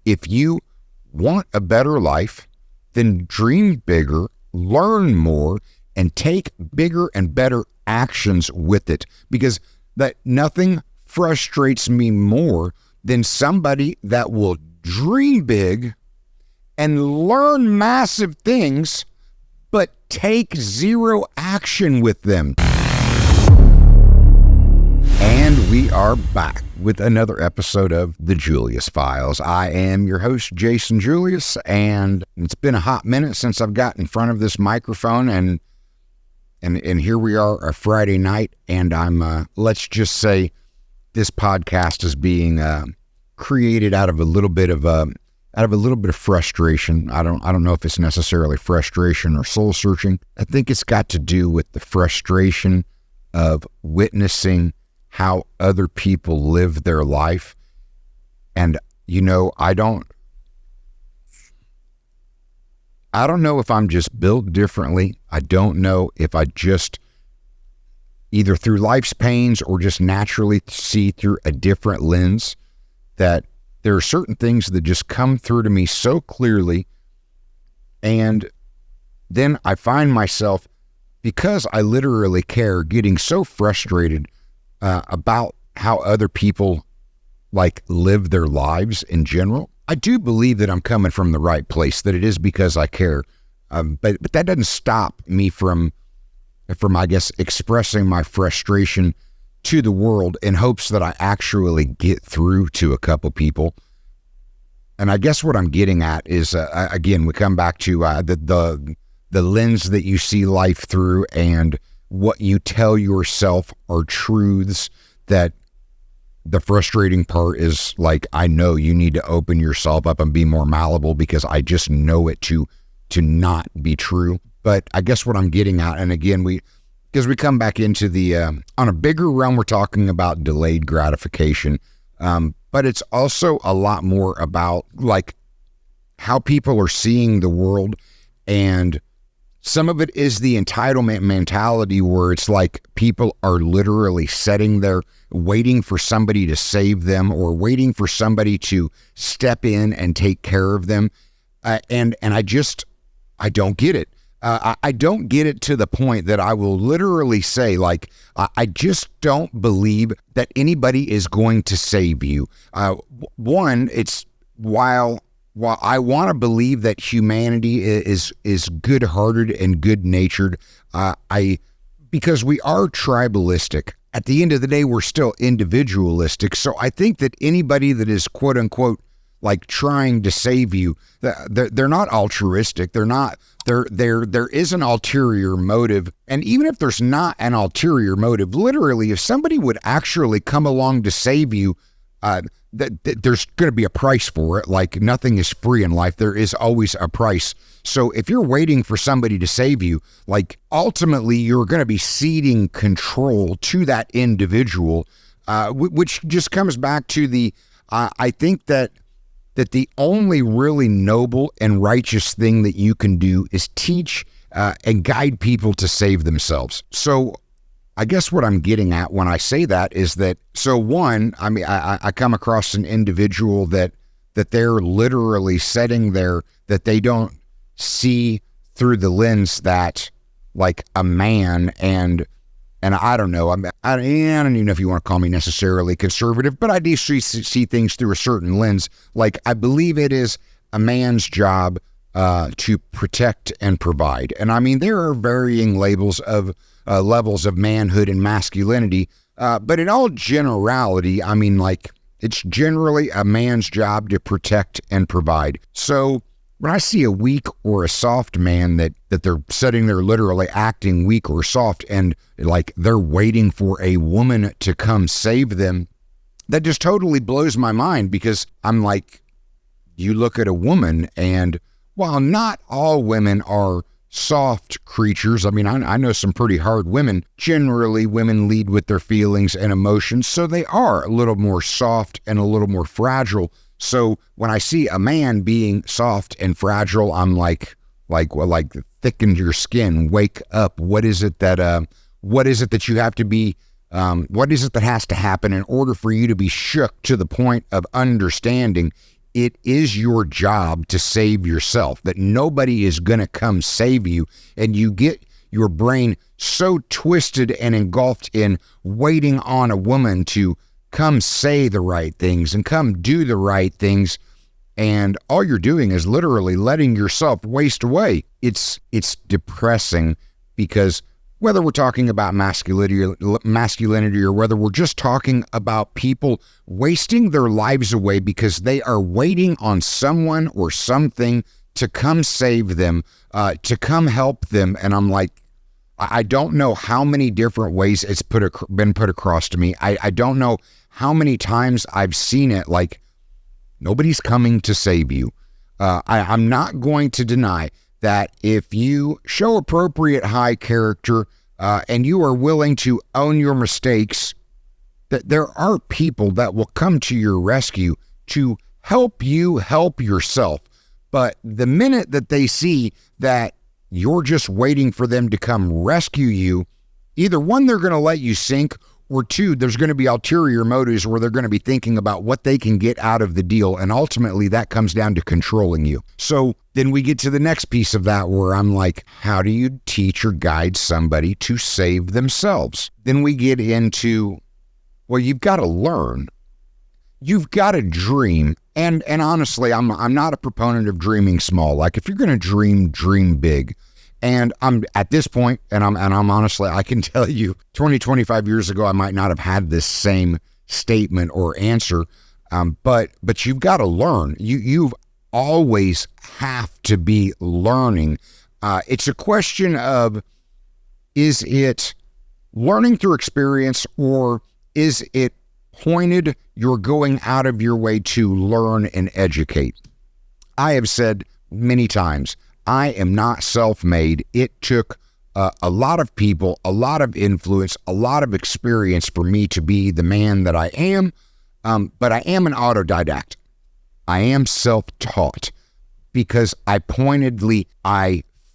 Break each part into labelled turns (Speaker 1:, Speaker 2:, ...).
Speaker 1: if you want a better life, then dream bigger, learn more, and take bigger and better actions with it. Because that nothing frustrates me more than somebody that will dream big and learn massive things, but take zero action with them. And we are back with another episode of the Julius Files. I am your host, Jasan Julius, and it's been a hot minute since I've got in front of this microphone, and here we are, a Friday night, and I'm let's just say this podcast is being created out of a little bit of frustration. I don't know if it's necessarily frustration or soul searching. I think it's got to do with the frustration of witnessing how other people live their life. And, I don't know if I'm just built differently. I don't know if I just, either through life's pains or just naturally see through a different lens, that there are certain things that just come through to me so clearly. And then I find myself, because I literally care, getting so frustrated about how other people live their lives in general. I do believe that I'm coming from the right place, that it is because I care. But that doesn't stop me from, I guess, expressing my frustration to the world in hopes that I actually get through to a couple people. And I guess what I'm getting at is, again, we come back to the lens that you see life through, and what you tell yourself are truths. That the frustrating part is, I know you need to open yourself up and be more malleable, because I just know it to not be true. But I guess what I'm getting at, and again, because we come back into the, on a bigger realm, we're talking about delayed gratification. But it's also a lot more about how people are seeing the world. And some of it is the entitlement mentality, where it's people are literally sitting there waiting for somebody to save them, or waiting for somebody to step in and take care of them. And I don't get it. I don't get it to the point that I will literally say, I just don't believe that anybody is going to save you. One, it's while I want to believe that humanity is good-hearted and good-natured, because we are tribalistic. At the end of the day, we're still individualistic. So I think that anybody that is quote-unquote trying to save you, they're not altruistic. They're not. There is an ulterior motive. And even if there's not an ulterior motive, literally, if somebody would actually come along to save you, there's going to be a price for it. Nothing is free in life. There is always a price. So if you're waiting for somebody to save you, ultimately you're going to be ceding control to that individual, which just comes back to I think that the only really noble and righteous thing that you can do is teach and guide people to save themselves. So I guess what I'm getting at when I say that is that, so one, I come across an individual that they're literally sitting there, that they don't see through the lens that a man, and I don't know, I don't even know if you want to call me necessarily conservative, but I do see things through a certain lens. I believe it is a man's job to protect and provide. And there are varying levels of manhood and masculinity, but in all generality, it's generally a man's job to protect and provide. So when I see a weak or a soft man that they're sitting there literally acting weak or soft, and they're waiting for a woman to come save them, that just totally blows my mind, because I'm you look at a woman, and while not all women are soft creatures, I know some pretty hard women. Generally, women lead with their feelings and emotions, so they are a little more soft and a little more fragile. So when I see a man being soft and fragile, I'm thicken your skin, wake up. What is it that you have to be? What is it that has to happen in order for you to be shook to the point of understanding it is your job to save yourself, that nobody is going to come save you. And you get your brain so twisted and engulfed in waiting on a woman to come say the right things and come do the right things. And all you're doing is literally letting yourself waste away. It's depressing, because whether we're talking about masculinity or whether we're just talking about people wasting their lives away because they are waiting on someone or something to come save them, to come help them. And I'm like, I don't know how many different ways it's been put across to me. I don't know how many times I've seen it. Like, nobody's coming to save you. I'm not going to deny that if you show appropriate high character and you are willing to own your mistakes, that there are people that will come to your rescue to help you help yourself. But the minute that they see that you're just waiting for them to come rescue you, either one, they're going to let you sink, or two, there's going to be ulterior motives where they're going to be thinking about what they can get out of the deal. And ultimately that comes down to controlling you. So then we get to the next piece of that where I'm like, how do you teach or guide somebody to save themselves? Then we get into, well, you've got to learn. You've got to dream. And honestly, I'm not a proponent of dreaming small. Like, if you're going to dream big. And I'm at this point, and I'm honestly, I can tell you 20, 25 years ago, I might not have had this same statement or answer. But you've got to learn. You've always have to be learning. It's a question of, is it learning through experience, or is it pointed, you're going out of your way to learn and educate? I have said many times, I am not self-made. It took a lot of people, a lot of influence, a lot of experience for me to be the man that I am. But I am an autodidact. I am self-taught because I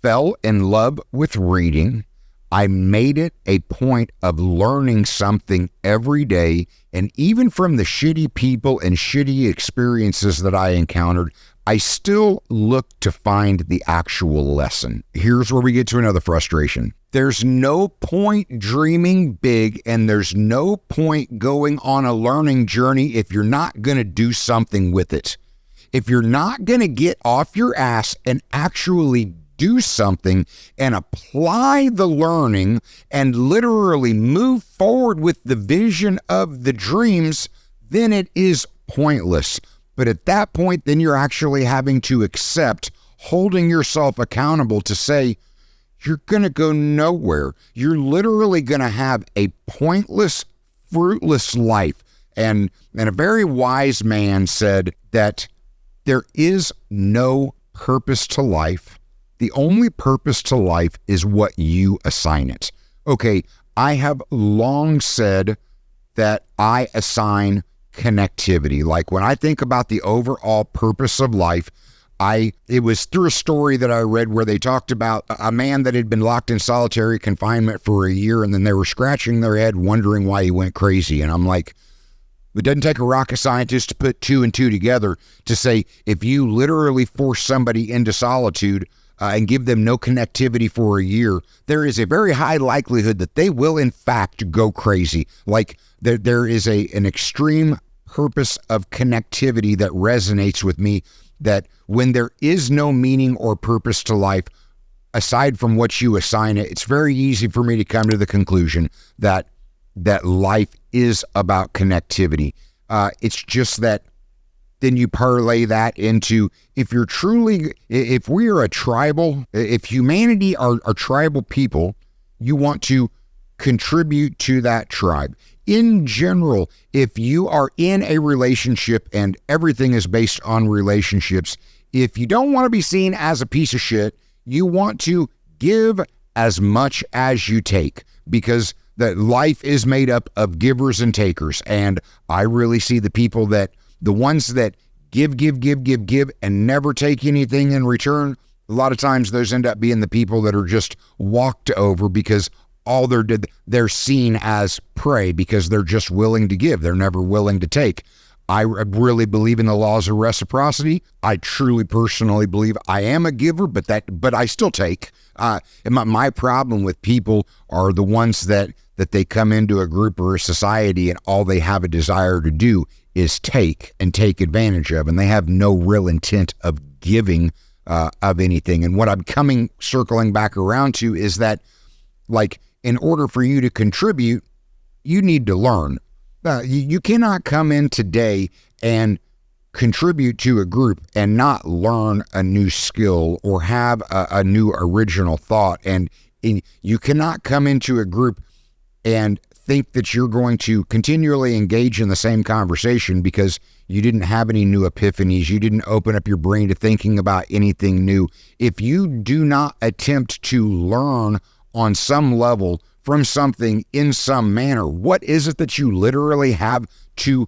Speaker 1: fell in love with reading. I made it a point of learning something every day. And even from the shitty people and shitty experiences that I encountered, I still look to find the actual lesson. Here's where we get to another frustration. There's no point dreaming big, and there's no point going on a learning journey if you're not going to do something with it. If you're not going to get off your ass and actually do something and apply the learning and literally move forward with the vision of the dreams, then it is pointless. But at that point, then you're actually having to accept holding yourself accountable to say, you're going to go nowhere. You're literally going to have a pointless, fruitless life. And a very wise man said that there is no purpose to life. The only purpose to life is what you assign it. Okay, I have long said that I assign connectivity. Like, when I think about the overall purpose of life, it was through a story that I read where they talked about a man that had been locked in solitary confinement for a year, and then they were scratching their head wondering why he went crazy. And I'm like, it doesn't take a rocket scientist to put two and two together to say, if you literally force somebody into solitude and give them no connectivity for a year, there is a very high likelihood that they will in fact go crazy. Like, there is an extreme purpose of connectivity that resonates with me, that when there is no meaning or purpose to life, aside from what you assign it, it's very easy for me to come to the conclusion that life is about connectivity. It's just that then you parlay that into, if we are a tribal, if humanity are tribal people, you want to contribute to that tribe. In general, if you are in a relationship and everything is based on relationships, if you don't want to be seen as a piece of shit, you want to give as much as you take, because that life is made up of givers and takers. And I really see the ones that give and never take anything in return. A lot of times those end up being the people that are just walked over, because they're seen as prey because they're just willing to give. They're never willing to take. I really believe in the laws of reciprocity. I truly, personally believe I am a giver, but I still take. And my problem with people are the ones that they come into a group or a society and all they have a desire to do is take and take advantage of, and they have no real intent of giving of anything. And what I'm circling back around to is that, like, in order for you to contribute, you need to learn. You cannot come in today and contribute to a group and not learn a new skill or have a new original thought. And you cannot come into a group and think that you're going to continually engage in the same conversation because you didn't have any new epiphanies. You didn't open up your brain to thinking about anything new. If you do not attempt to learn on some level from something in some manner, what is it that you literally have to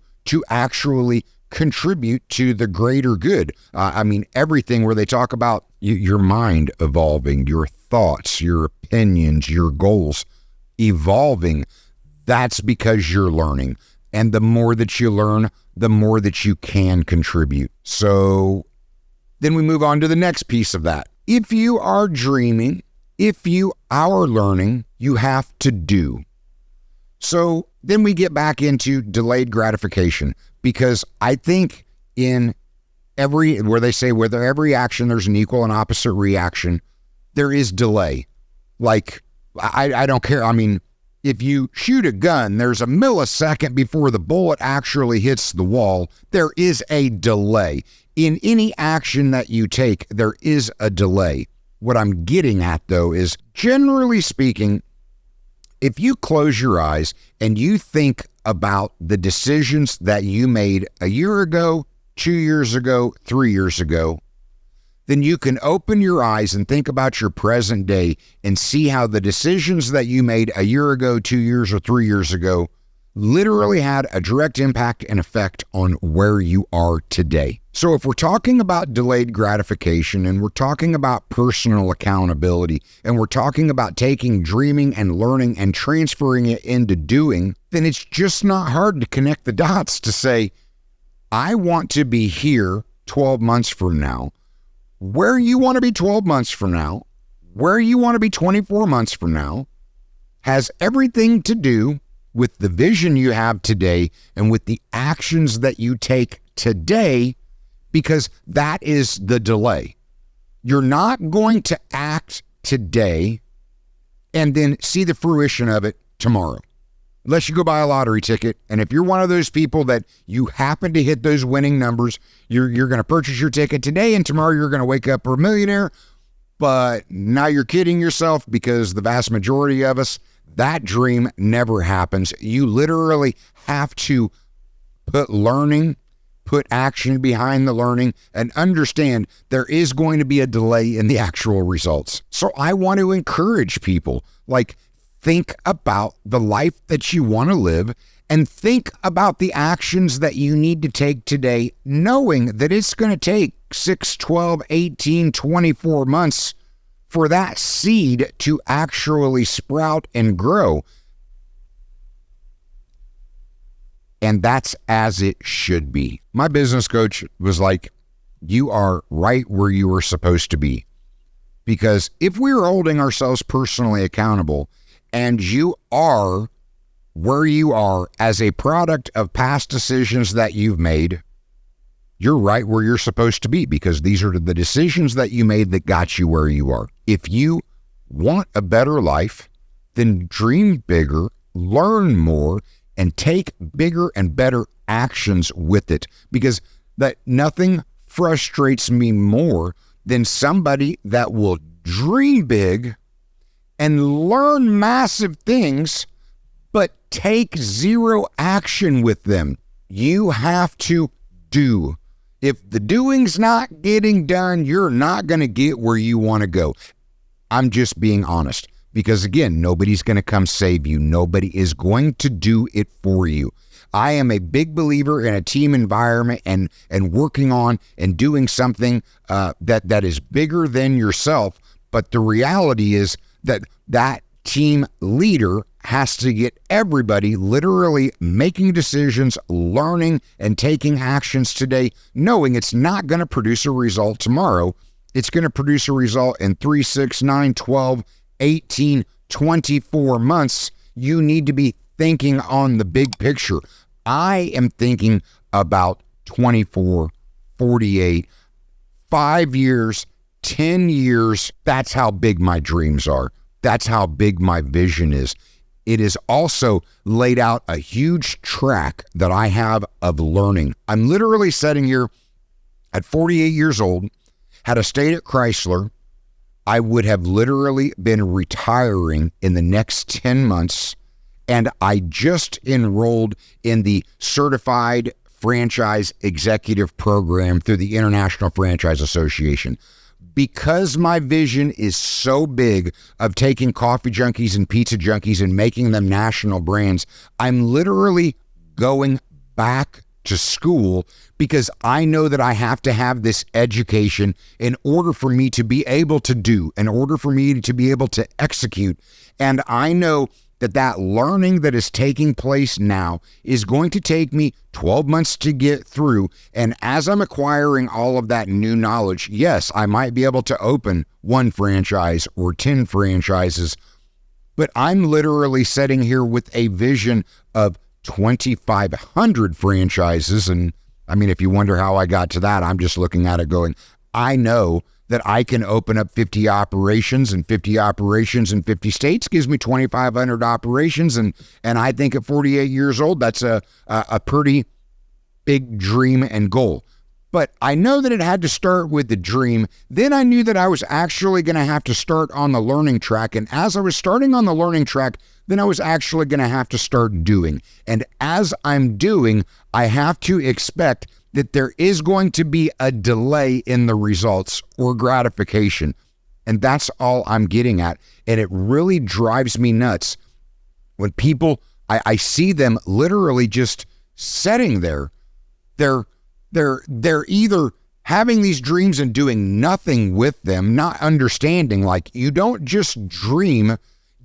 Speaker 1: actually contribute to the greater good? I mean, everything where they talk about your mind evolving, your thoughts, your opinions, your goals evolving, that's because you're learning. And the more that you learn, the more that you can contribute. So then we move on to the next piece of that. If you are dreaming, if you are learning, you have to do. So then we get back into delayed gratification, because I think where they say with every action there's an equal and opposite reaction, there is delay. Like, I don't care. I mean, if you shoot a gun, there's a millisecond before the bullet actually hits the wall. There is a delay. In any action that you take, there is a delay. What I'm getting at, though, is generally speaking, if you close your eyes and you think about the decisions that you made a year ago, 2 years ago, 3 years ago, then you can open your eyes and think about your present day and see how the decisions that you made a year ago, 2 years, or 3 years ago literally had a direct impact and effect on where you are today. So if we're talking about delayed gratification, and we're talking about personal accountability, and we're talking about taking dreaming and learning and transferring it into doing, then it's just not hard to connect the dots to say, I want to be here 12 months from now. Where you want to be 12 months from now, where you want to be 24 months from now, has everything to do with the vision you have today and with the actions that you take today, because that is the delay. You're not going to act today and then see the fruition of it tomorrow, unless you go buy a lottery ticket. And if you're one of those people that you happen to hit those winning numbers, you're going to purchase your ticket today, and tomorrow you're going to wake up a millionaire. But now you're kidding yourself, because the vast majority of us, that dream never happens. You literally have to put action behind the learning, and understand there is going to be a delay in the actual results. So I want to encourage people, like, think about the life that you want to live, and think about the actions that you need to take today, knowing that it's going to take 6, 12, 18, 24 months for that seed to actually sprout and grow. And that's as it should be. My business coach was like, you are right where you were supposed to be. Because if we were holding ourselves personally accountable, and you are where you are as a product of past decisions that you've made, you're right where you're supposed to be, because these are the decisions that you made that got you where you are. If you want a better life, then dream bigger, learn more, and take bigger and better actions with it, because that nothing frustrates me more than somebody that will dream big and learn massive things, but take zero action with them. You have to do. If the doing's not getting done, you're not going to get where you want to go. I'm just being honest, because again, nobody's going to come save you. Nobody is going to do it for you. I am a big believer in a team environment and working on and doing something that is bigger than yourself. But the reality is that team leader has to get everybody literally making decisions, learning, and taking actions today, knowing it's not going to produce a result tomorrow. It's going to produce a result in 3, 6, 9, 12, 18, 24 months. You need to be thinking on the big picture. I am thinking about 24, 48, 5 years, 10 years. That's how big my dreams are. That's how big my vision is. It is also laid out a huge track that I have of learning. I'm literally sitting here at 48 years old, had I stayed at Chrysler, I would have literally been retiring in the next 10 months, and I just enrolled in the Certified Franchise Executive Program through the International Franchise Association. Because my vision is so big of taking coffee junkies and pizza junkies and making them national brands, I'm literally going back to school because I know that I have to have this education in order for me to be able to do, in order for me to be able to execute. And I know that learning that is taking place now is going to take me 12 months to get through. And as I'm acquiring all of that new knowledge, yes, I might be able to open 1 franchise or 10 franchises, but I'm literally sitting here with a vision of 2,500 franchises. And I mean, if you wonder how I got to that, I'm just looking at it going, I know that I can open up 50 operations, and 50 operations in 50 states gives me 2,500 operations. And I think at 48 years old, that's a pretty big dream and goal. But I know that it had to start with the dream. Then I knew that I was actually going to have to start on the learning track. And as I was starting on the learning track, then I was actually going to have to start doing. And as I'm doing, I have to expect that there is going to be a delay in the results or gratification. And that's all I'm getting at. And it really drives me nuts when people, I see them literally just sitting there. They're either having these dreams and doing nothing with them, not understanding, like, you don't just dream.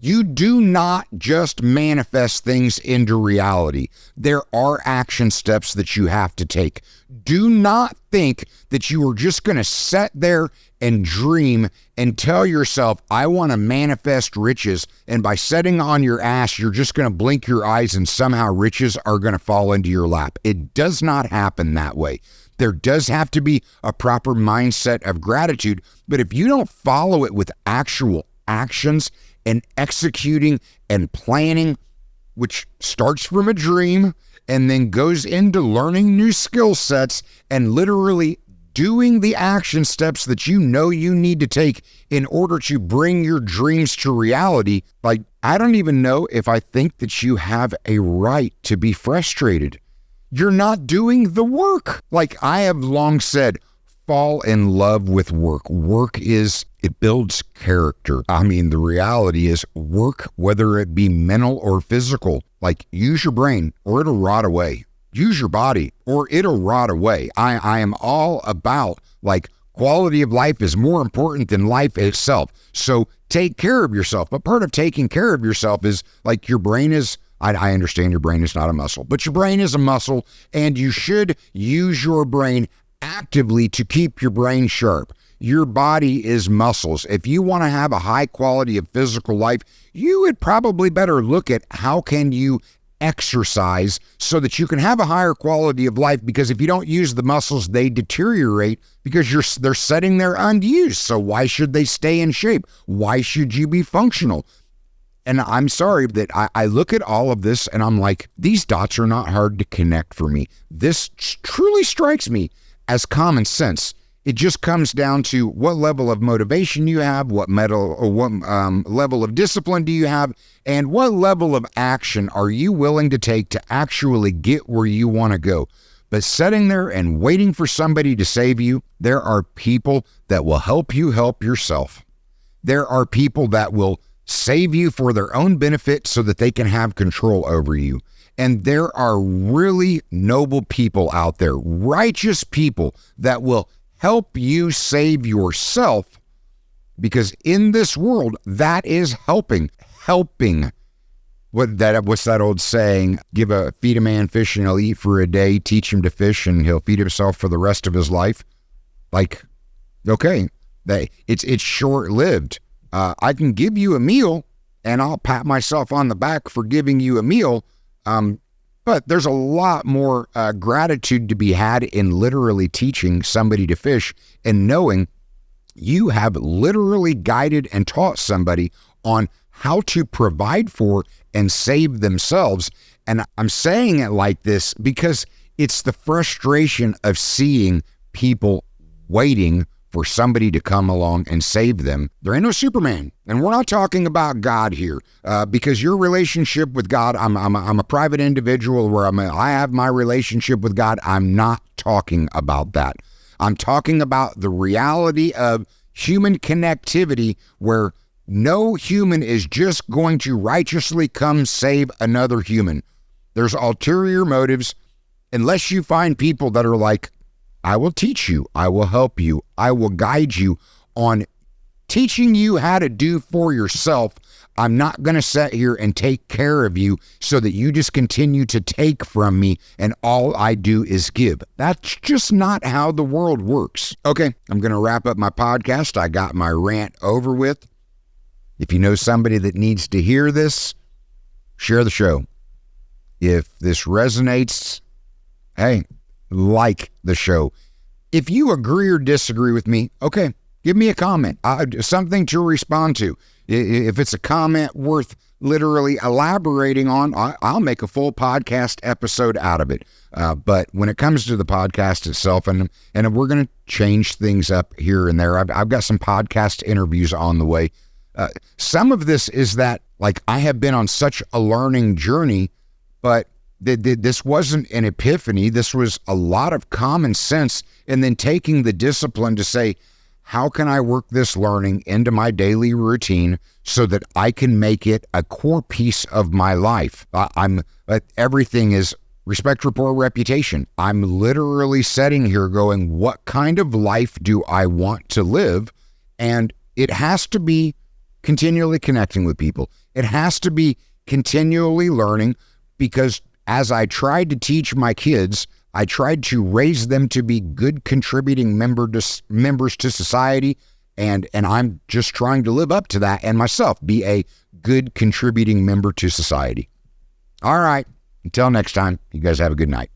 Speaker 1: You do not just manifest things into reality. There are action steps that you have to take. Do not think that you are just going to sit there and dream and tell yourself, I want to manifest riches. And by sitting on your ass, you're just going to blink your eyes and somehow riches are going to fall into your lap. It does not happen that way. There does have to be a proper mindset of gratitude. But if you don't follow it with actual actions and executing and planning, which starts from a dream and then goes into learning new skill sets and literally doing the action steps that you know you need to take in order to bring your dreams to reality, like, I don't even know if I think that you have a right to be frustrated. You're not doing the work. Like I have long said, fall in love with work. Work it builds character. I mean, the reality is work, whether it be mental or physical, like use your brain or it'll rot away. Use your body or it'll rot away. I am all about, like, quality of life is more important than life itself. So take care of yourself. But part of taking care of yourself is, like, your brain is, I understand your brain is not a muscle, but your brain is a muscle, and you should use your brain actively to keep your brain sharp. Your body is muscles. If you want to have a high quality of physical life, you would probably better look at how can you exercise so that you can have a higher quality of life, because if you don't use the muscles, they deteriorate because they're sitting there unused. So why should they stay in shape? Why should you be functional? And I'm sorry that I look at all of this and I'm like, these dots are not hard to connect for me. This truly strikes me as common sense. It just comes down to what level of motivation you have, what level of discipline do you have, and what level of action are you willing to take to actually get where you want to go. But sitting there and waiting for somebody to save you, there are people that will help you help yourself. There are people that will save you for their own benefit so that they can have control over you. And there are really noble people out there, righteous people that will help you save yourself, because in this world, that is helping. What's that old saying? Feed a man fish and he'll eat for a day, teach him to fish and he'll feed himself for the rest of his life. Like, okay, it's short-lived. I can give you a meal and I'll pat myself on the back for giving you a meal. But there's a lot more gratitude to be had in literally teaching somebody to fish and knowing you have literally guided and taught somebody on how to provide for and save themselves. And I'm saying it like this because it's the frustration of seeing people waiting for somebody to come along and save them. There ain't no Superman. And we're not talking about God here, because your relationship with God, I'm a private individual where I have my relationship with God. I'm not talking about that. I'm talking about the reality of human connectivity where no human is just going to righteously come save another human. There's ulterior motives unless you find people that are like, I will teach you, I will help you, I will guide you on teaching you how to do for yourself. I'm not going to sit here and take care of you so that you just continue to take from me and all I do is give. That's just not how the world works. Okay, I'm going to wrap up my podcast. I got my rant over with. If you know somebody that needs to hear this, share the show. If this resonates, hey, like the show. If you agree or disagree with me, okay, give me a comment, something to respond to. If it's a comment worth literally elaborating on, I'll make a full podcast episode out of it. But when it comes to the podcast itself, and we're going to change things up here and there, I've got some podcast interviews on the way. Some of this is that, like, I have been on such a learning journey, but this wasn't an epiphany. This was a lot of common sense, and then taking the discipline to say, how can I work this learning into my daily routine so that I can make it a core piece of my life? Everything is respect, rapport, reputation. I'm literally sitting here going, what kind of life do I want to live? And it has to be continually connecting with people. It has to be continually learning, because as I tried to teach my kids, I tried to raise them to be good contributing members to society, and I'm just trying to live up to that and myself be a good contributing member to society. All right, until next time, you guys have a good night.